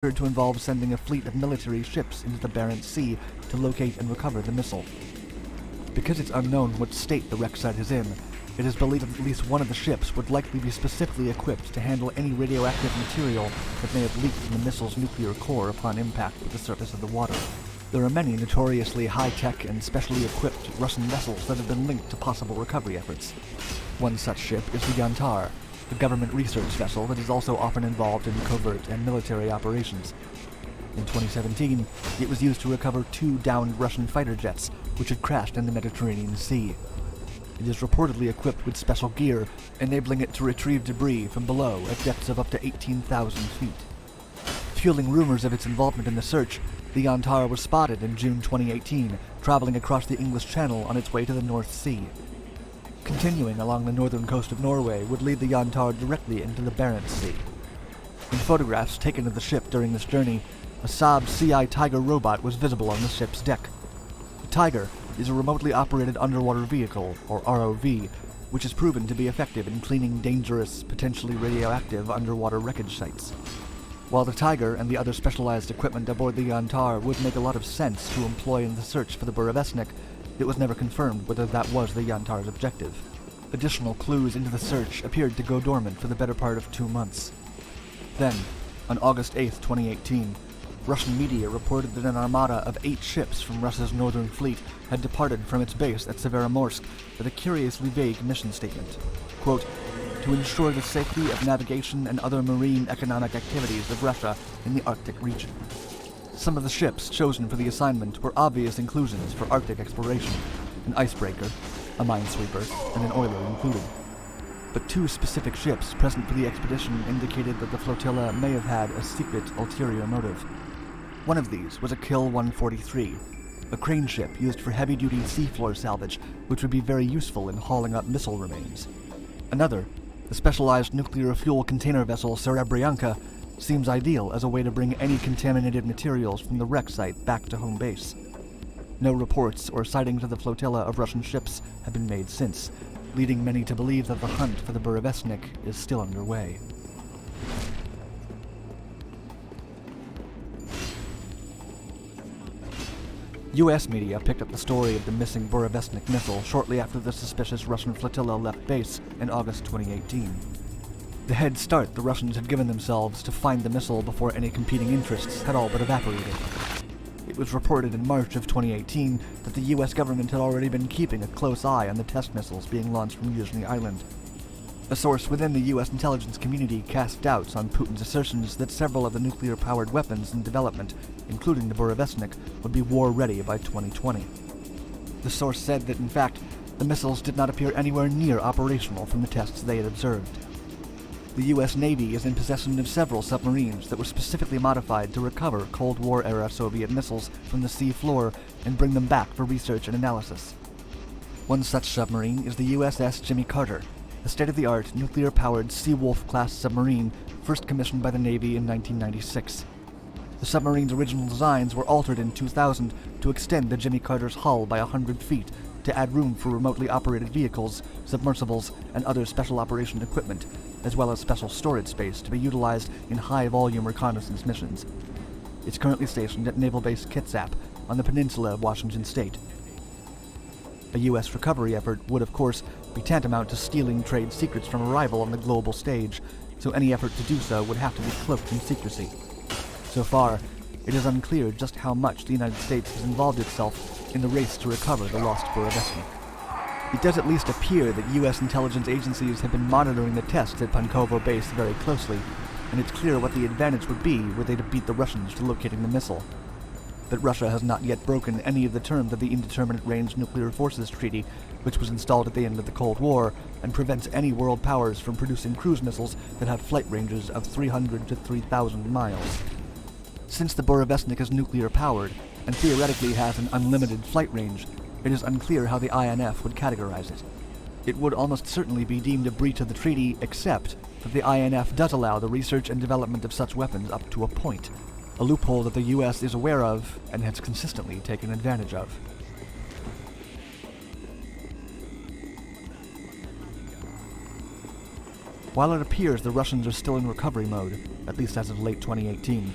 appeared to involve sending a fleet of military ships into the Barents Sea to locate and recover the missile. Because it's unknown what state the wreck site is in, it is believed that at least one of the ships would likely be specifically equipped to handle any radioactive material that may have leaked from the missile's nuclear core upon impact with the surface of the water. There are many notoriously high-tech and specially equipped Russian vessels that have been linked to possible recovery efforts. One such ship is the Yantar, a government research vessel that is also often involved in covert and military operations. In 2017, it was used to recover 2 downed Russian fighter jets, which had crashed in the Mediterranean Sea. It is reportedly equipped with special gear, enabling it to retrieve debris from below at depths of up to 18,000 feet. Fueling rumors of its involvement in the search, the Yantar was spotted in June 2018, traveling across the English Channel on its way to the North Sea. Continuing along the northern coast of Norway would lead the Yantar directly into the Barents Sea. In photographs taken of the ship during this journey, a Saab CI Tiger robot was visible on the ship's deck. The Tiger is a remotely operated underwater vehicle, or ROV, which is proven to be effective in cleaning dangerous, potentially radioactive underwater wreckage sites. While the Tiger and the other specialized equipment aboard the Yantar would make a lot of sense to employ in the search for the Burevestnik, it was never confirmed whether that was the Yantar's objective. Additional clues into the search appeared to go dormant for the better part of 2 months. Then, on August 8, 2018, Russian media reported that an armada of 8 ships from Russia's northern fleet had departed from its base at Severomorsk with a curiously vague mission statement. Quote, to ensure the safety of navigation and other marine economic activities of Russia in the Arctic region. Some of the ships chosen for the assignment were obvious inclusions for Arctic exploration, an icebreaker, a minesweeper, and an oiler included. But 2 specific ships present for the expedition indicated that the flotilla may have had a secret ulterior motive. One of these was a Kill 143, a crane ship used for heavy-duty seafloor salvage, which would be very useful in hauling up missile remains. Another, the specialized nuclear fuel container vessel Serebryanka, seems ideal as a way to bring any contaminated materials from the wreck site back to home base. No reports or sightings of the flotilla of Russian ships have been made since, leading many to believe that the hunt for the Burevestnik is still underway. U.S. media picked up the story of the missing Burevestnik missile shortly after the suspicious Russian flotilla left base in August 2018. The head start the Russians had given themselves to find the missile before any competing interests had all but evaporated. It was reported in March of 2018 that the U.S. government had already been keeping a close eye on the test missiles being launched from Yuzhny Island. A source within the U.S. intelligence community cast doubts on Putin's assertions that several of the nuclear-powered weapons in development, including the Burevestnik, would be war-ready by 2020. The source said that, in fact, the missiles did not appear anywhere near operational from the tests they had observed. The U.S. Navy is in possession of several submarines that were specifically modified to recover Cold War-era Soviet missiles from the sea floor and bring them back for research and analysis. One such submarine is the USS Jimmy Carter, a state-of-the-art nuclear-powered Seawolf-class submarine first commissioned by the Navy in 1996. The submarine's original designs were altered in 2000 to extend the Jimmy Carter's hull by 100 feet to add room for remotely operated vehicles, submersibles, and other special operation equipment, as well as special storage space to be utilized in high-volume reconnaissance missions. It's currently stationed at Naval Base Kitsap on the peninsula of Washington State. A U.S. recovery effort would, of course, be tantamount to stealing trade secrets from a rival on the global stage, so any effort to do so would have to be cloaked in secrecy. So far, it is unclear just how much the United States has involved itself in the race to recover the lost Burevestnik. It does at least appear that U.S. intelligence agencies have been monitoring the tests at Punkovo Base very closely, and it's clear what the advantage would be were they to beat the Russians to locating the missile. But Russia has not yet broken any of the terms of the Indeterminate Range Nuclear Forces Treaty, which was installed at the end of the Cold War, and prevents any world powers from producing cruise missiles that have flight ranges of 300 to 3,000 miles. Since the Burevestnik is nuclear-powered, and theoretically has an unlimited flight range, it is unclear how the INF would categorize it. It would almost certainly be deemed a breach of the treaty, except that the INF does allow the research and development of such weapons up to a point, a loophole that the U.S. is aware of and has consistently taken advantage of. While it appears the Russians are still in recovery mode, at least as of late 2018,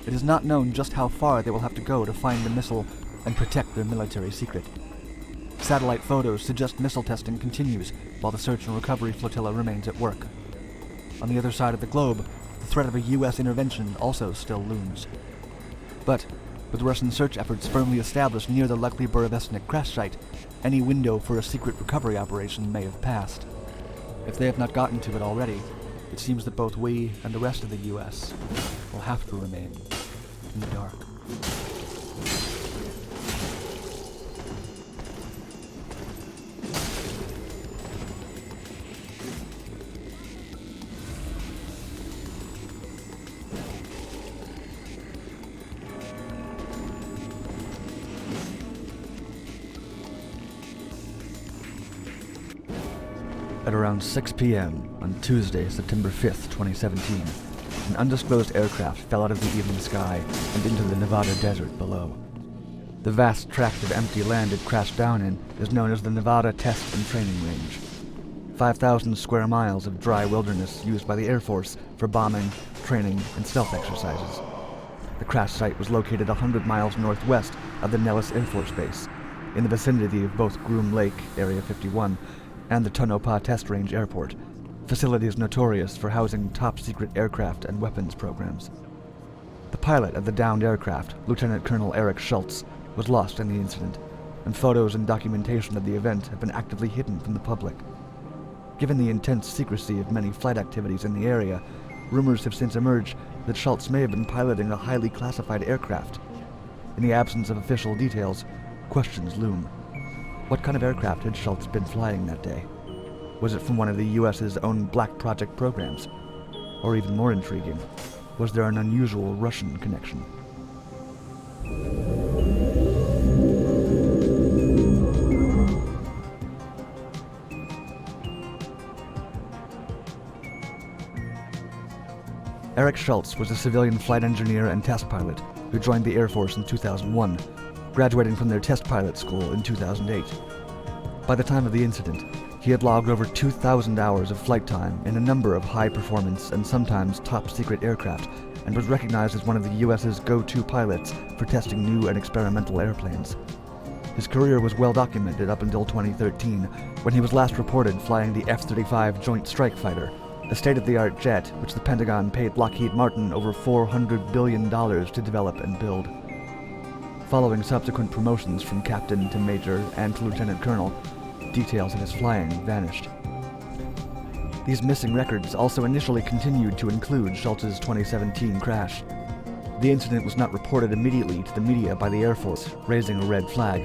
It is not known just how far they will have to go to find the missile and protect their military secret. Satellite photos suggest missile testing continues while the search and recovery flotilla remains at work. On the other side of the globe, the threat of a U.S. intervention also still looms. But, with Russian search efforts firmly established near the likely Burevestnik crash site, any window for a secret recovery operation may have passed. If they have not gotten to it already, it seems that both we and the rest of the U.S. will have to remain in the dark. At around 6 p.m. on Tuesday, September 5th, 2017, an undisclosed aircraft fell out of the evening sky and into the Nevada desert below. The vast tract of empty land it crashed down in is known as the Nevada Test and Training Range. 5,000 square miles of dry wilderness used by the Air Force for bombing, training, and stealth exercises. The crash site was located 100 miles northwest of the Nellis Air Force Base, in the vicinity of both Groom Lake, Area 51, and the Tonopah Test Range Airport, facilities notorious for housing top-secret aircraft and weapons programs. The pilot of the downed aircraft, Lieutenant Colonel Eric Schultz, was lost in the incident, and photos and documentation of the event have been actively hidden from the public. Given the intense secrecy of many flight activities in the area, rumors have since emerged that Schultz may have been piloting a highly classified aircraft. In the absence of official details, questions loom. What kind of aircraft had Schultz been flying that day? Was it from one of the U.S.'s own Black Project programs? Or even more intriguing, was there an unusual Russian connection? Eric Schultz was a civilian flight engineer and test pilot who joined the Air Force in 2001, graduating from their test pilot school in 2008. By the time of the incident, he had logged over 2,000 hours of flight time in a number of high-performance and sometimes top-secret aircraft, and was recognized as one of the U.S.'s go-to pilots for testing new and experimental airplanes. His career was well documented up until 2013, when he was last reported flying the F-35 Joint Strike Fighter, a state-of-the-art jet which the Pentagon paid Lockheed Martin over $400 billion to develop and build. Following subsequent promotions from captain to major and to lieutenant colonel, details of his flying vanished. These missing records also initially continued to include Schultz's 2017 crash. The incident was not reported immediately to the media by the Air Force, raising a red flag,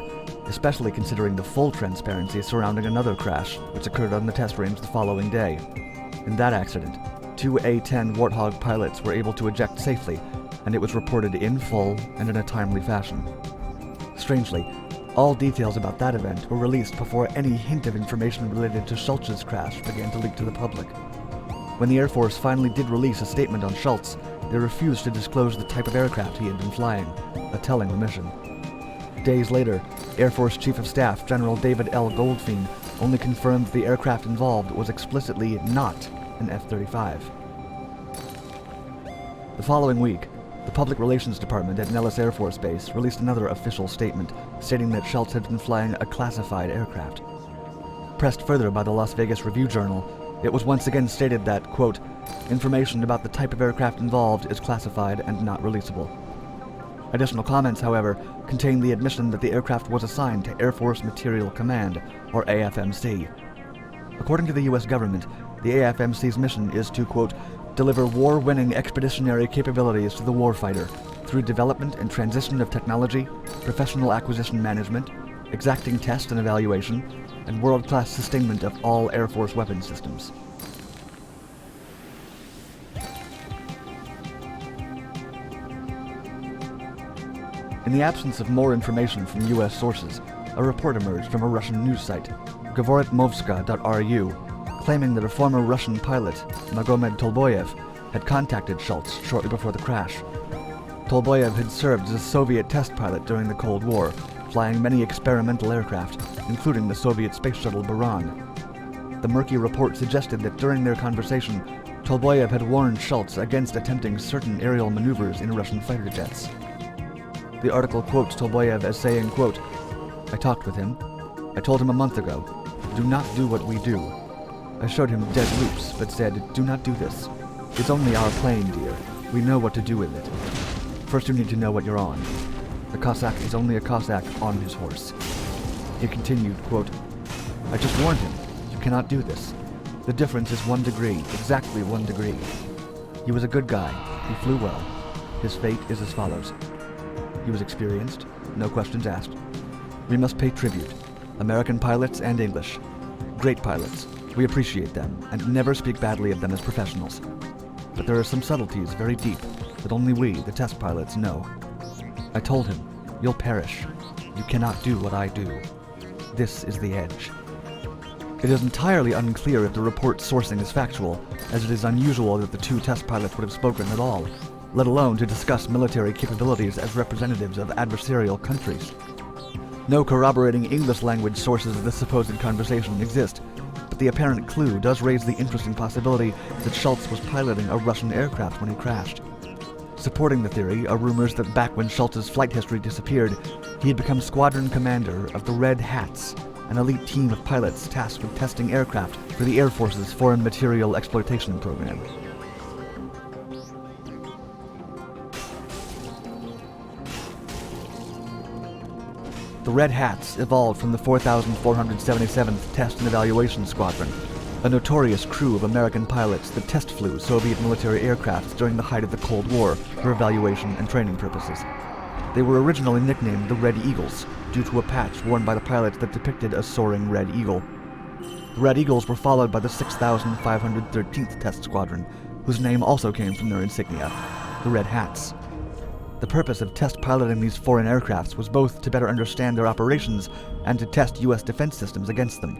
especially considering the full transparency surrounding another crash, which occurred on the test range the following day. In that accident, 2 A-10 Warthog pilots were able to eject safely, and it was reported in full and in a timely fashion. Strangely, all details about that event were released before any hint of information related to Schultz's crash began to leak to the public. When the Air Force finally did release a statement on Schultz, they refused to disclose the type of aircraft he had been flying, a telling omission. Days later, Air Force Chief of Staff General David L. Goldfein only confirmed the aircraft involved was explicitly not an F-35. The following week, the Public Relations Department at Nellis Air Force Base released another official statement stating that Schultz had been flying a classified aircraft. Pressed further by the Las Vegas Review-Journal, it was once again stated that, quote, information about the type of aircraft involved is classified and not releasable. Additional comments, however, contain the admission that the aircraft was assigned to Air Force Materiel Command, or AFMC. According to the U.S. government, the AFMC's mission is to, quote, deliver war-winning expeditionary capabilities to the warfighter through development and transition of technology, professional acquisition management, exacting test and evaluation, and world-class sustainment of all Air Force weapons systems. In the absence of more information from U.S. sources, a report emerged from a Russian news site, Govoritmovska.ru, claiming that a former Russian pilot, Magomed Tolboyev, had contacted Schultz shortly before the crash. Tolboyev had served as a Soviet test pilot during the Cold War, flying many experimental aircraft, including the Soviet space shuttle Buran. The murky report suggested that during their conversation, Tolboyev had warned Schultz against attempting certain aerial maneuvers in Russian fighter jets. The article quotes Tolboyev as saying, quote, "I talked with him. I told him a month ago, do not do what we do. I showed him dead loops, but said, do not do this. It's only our plane, dear. We know what to do with it. First you need to know what you're on. The Cossack is only a Cossack on his horse." He continued, quote, "I just warned him. You cannot do this. The difference is 1 degree, exactly 1 degree. He was a good guy. He flew well. His fate is as follows. He was experienced, no questions asked. We must pay tribute. American pilots and English. Great pilots. We appreciate them, and never speak badly of them as professionals. But there are some subtleties very deep that only we, the test pilots, know. I told him, you'll perish. You cannot do what I do. This is the edge." It is entirely unclear if the report's sourcing is factual, as it is unusual that the two test pilots would have spoken at all, let alone to discuss military capabilities as representatives of adversarial countries. No corroborating English-language sources of this supposed conversation exist, but the apparent clue does raise the interesting possibility that Schultz was piloting a Russian aircraft when he crashed. Supporting the theory are rumors that back when Schultz's flight history disappeared, he had become squadron commander of the Red Hats, an elite team of pilots tasked with testing aircraft for the Air Force's Foreign Material Exploitation Program. The Red Hats evolved from the 4,477th Test and Evaluation Squadron, a notorious crew of American pilots that test flew Soviet military aircraft during the height of the Cold War for evaluation and training purposes. They were originally nicknamed the Red Eagles, due to a patch worn by the pilots that depicted a soaring red eagle. The Red Eagles were followed by the 6,513th Test Squadron, whose name also came from their insignia, the Red Hats. The purpose of test piloting these foreign aircrafts was both to better understand their operations and to test U.S. defense systems against them.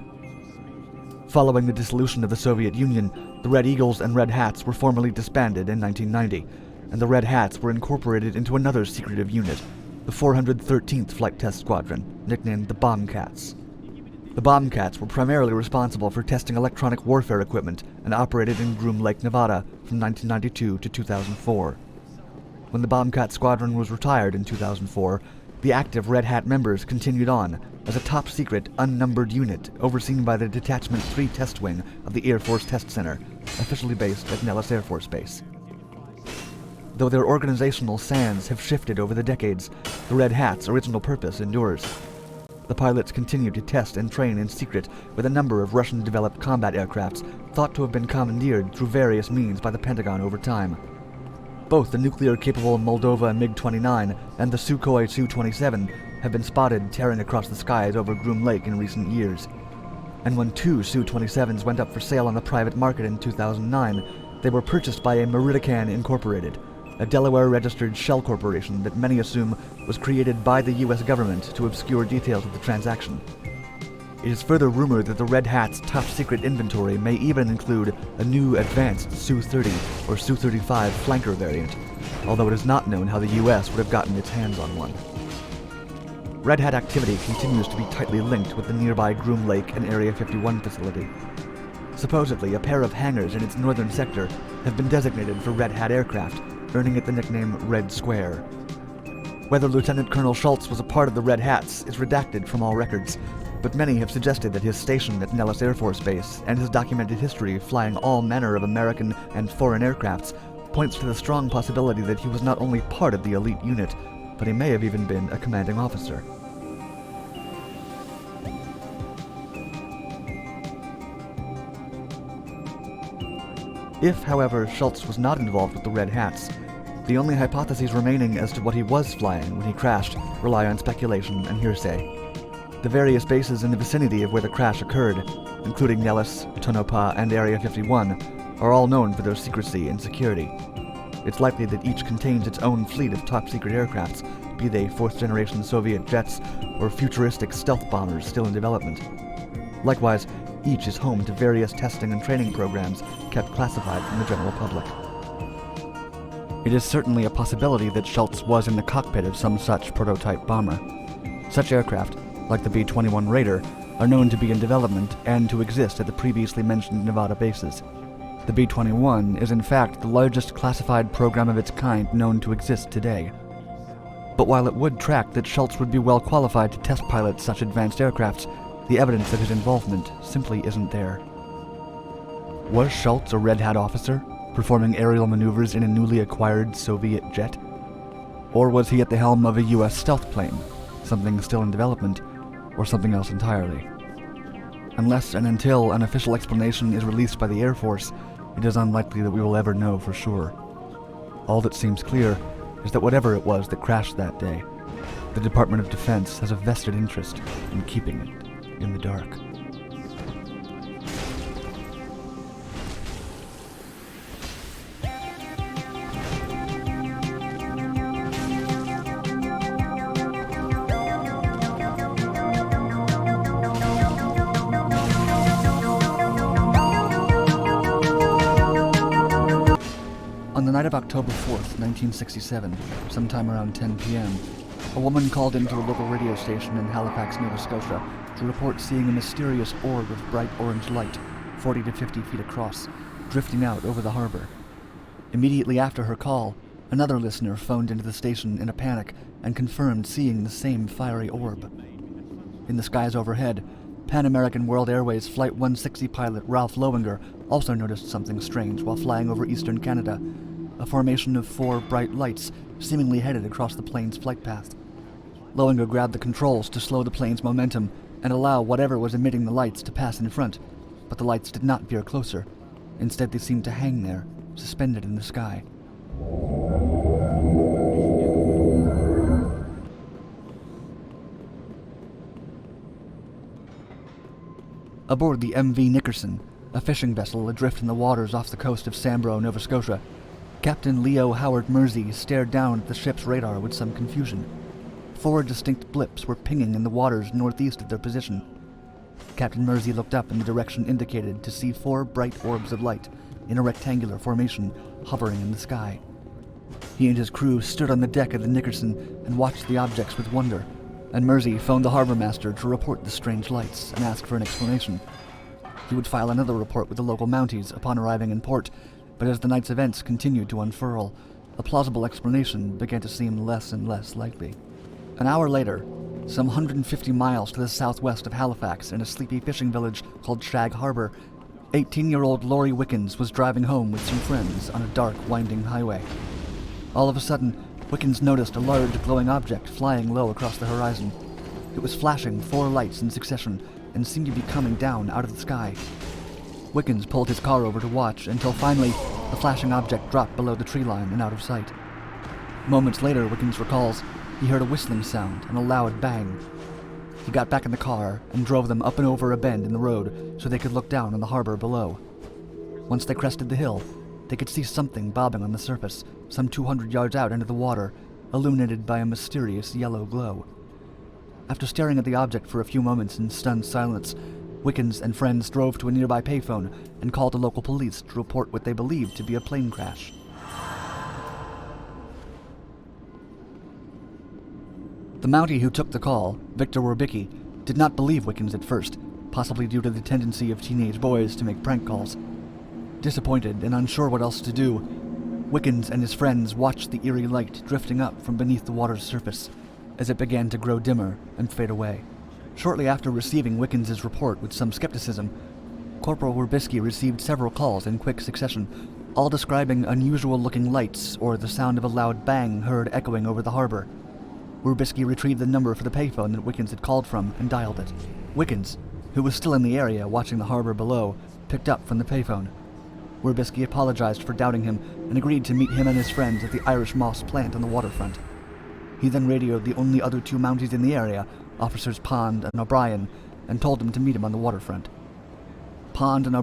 Following the dissolution of the Soviet Union, the Red Eagles and Red Hats were formally disbanded in 1990, and the Red Hats were incorporated into another secretive unit, the 413th Flight Test Squadron, nicknamed the Bombcats. The Bombcats were primarily responsible for testing electronic warfare equipment and operated in Groom Lake, Nevada from 1992 to 2004. When the Bombcat Squadron was retired in 2004, the active Red Hat members continued on as a top-secret, unnumbered unit overseen by the Detachment 3 Test Wing of the Air Force Test Center, officially based at Nellis Air Force Base. Though their organizational sands have shifted over the decades, the Red Hat's original purpose endures. The pilots continue to test and train in secret with a number of Russian-developed combat aircrafts thought to have been commandeered through various means by the Pentagon over time. Both the nuclear-capable Moldova MiG-29 and the Sukhoi Su-27 have been spotted tearing across the skies over Groom Lake in recent years. And when 2 Su-27s went up for sale on the private market in 2009, they were purchased by a Murderathon Incorporated, a Delaware-registered shell corporation that many assume was created by the U.S. government to obscure details of the transaction. It is further rumored that the Red Hat's top-secret inventory may even include a new advanced Su-30 or Su-35 flanker variant, although it is not known how the U.S. would have gotten its hands on one. Red Hat activity continues to be tightly linked with the nearby Groom Lake and Area 51 facility. Supposedly, a pair of hangars in its northern sector have been designated for Red Hat aircraft, earning it the nickname Red Square. Whether Lieutenant Colonel Schultz was a part of the Red Hats is redacted from all records, but many have suggested that his station at Nellis Air Force Base and his documented history flying all manner of American and foreign aircrafts points to the strong possibility that he was not only part of the elite unit, but he may have even been a commanding officer. If, however, Schultz was not involved with the Red Hats, the only hypotheses remaining as to what he was flying when he crashed rely on speculation and hearsay. The various bases in the vicinity of where the crash occurred, including Nellis, Tonopah, and Area 51, are all known for their secrecy and security. It's likely that each contains its own fleet of top-secret aircrafts, be they fourth-generation Soviet jets or futuristic stealth bombers still in development. Likewise, each is home to various testing and training programs kept classified from the general public. It is certainly a possibility that Schultz was in the cockpit of some such prototype bomber. Such aircraft, like the B-21 Raider, are known to be in development and to exist at the previously mentioned Nevada bases. The B-21 is in fact the largest classified program of its kind known to exist today. But while it would track that Schultz would be well qualified to test pilot such advanced aircrafts, the evidence of his involvement simply isn't there. Was Schultz a Red Hat officer, performing aerial maneuvers in a newly acquired Soviet jet? Or was he at the helm of a US stealth plane, something still in development, or something else entirely? Unless and until an official explanation is released by the Air Force, it is unlikely that we will ever know for sure. All that seems clear is that whatever it was that crashed that day, the Department of Defense has a vested interest in keeping it in the dark. On the night of October 4th, 1967, sometime around 10 p.m., a woman called into a local radio station in Halifax, Nova Scotia, to report seeing a mysterious orb of bright orange light, 40 to 50 feet across, drifting out over the harbor. Immediately after her call, another listener phoned into the station in a panic and confirmed seeing the same fiery orb. In the skies overhead, Pan American World Airways Flight 160 pilot Ralph Lowinger also noticed something strange while flying over eastern Canada, a formation of 4 bright lights seemingly headed across the plane's flight path. Lowinger grabbed the controls to slow the plane's momentum and allow whatever was emitting the lights to pass in front, but the lights did not veer closer. Instead, they seemed to hang there, suspended in the sky. Aboard the MV Nickerson, a fishing vessel adrift in the waters off the coast of Sunbro, Nova Scotia, Captain Leo Howard Mersey stared down at the ship's radar with some confusion. 4 distinct blips were pinging in the waters northeast of their position. Captain Mersey looked up in the direction indicated to see 4 bright orbs of light in a rectangular formation hovering in the sky. He and his crew stood on the deck of the Nickerson and watched the objects with wonder, and Mersey phoned the harbor master to report the strange lights and ask for an explanation. He would file another report with the local Mounties upon arriving in port, but as the night's events continued to unfurl, a plausible explanation began to seem less and less likely. An hour later, some 150 miles to the southwest of Halifax in a sleepy fishing village called Shag Harbor, 18-year-old Laurie Wickens was driving home with some friends on a dark, winding highway. All of a sudden, Wickens noticed a large glowing object flying low across the horizon. It was flashing 4 lights in succession and seemed to be coming down out of the sky. Wickens pulled his car over to watch until finally the flashing object dropped below the tree line and out of sight. Moments later, Wickens recalls, he heard a whistling sound and a loud bang. He got back in the car and drove them up and over a bend in the road so they could look down on the harbor below. Once they crested the hill, they could see something bobbing on the surface, some 200 yards out into the water, illuminated by a mysterious yellow glow. After staring at the object for a few moments in stunned silence, Wickens and friends drove to a nearby payphone and called the local police to report what they believed to be a plane crash. The Mountie who took the call, Victor Werbicki, did not believe Wickens at first, possibly due to the tendency of teenage boys to make prank calls. Disappointed and unsure what else to do, Wickens and his friends watched the eerie light drifting up from beneath the water's surface as it began to grow dimmer and fade away. Shortly after receiving Wickens' report with some skepticism, Corporal Werbicki received several calls in quick succession, all describing unusual-looking lights or the sound of a loud bang heard echoing over the harbor. Werbicki retrieved the number for the payphone that Wickens had called from and dialed it. Wickens, who was still in the area watching the harbor below, picked up from the payphone. Werbicki apologized for doubting him and agreed to meet him and his friends at the Irish Moss plant on the waterfront. He then radioed the only other 2 Mounties in the area, Officers Pond and O'Brien, and told them to meet him on the waterfront. Pond and O'Brien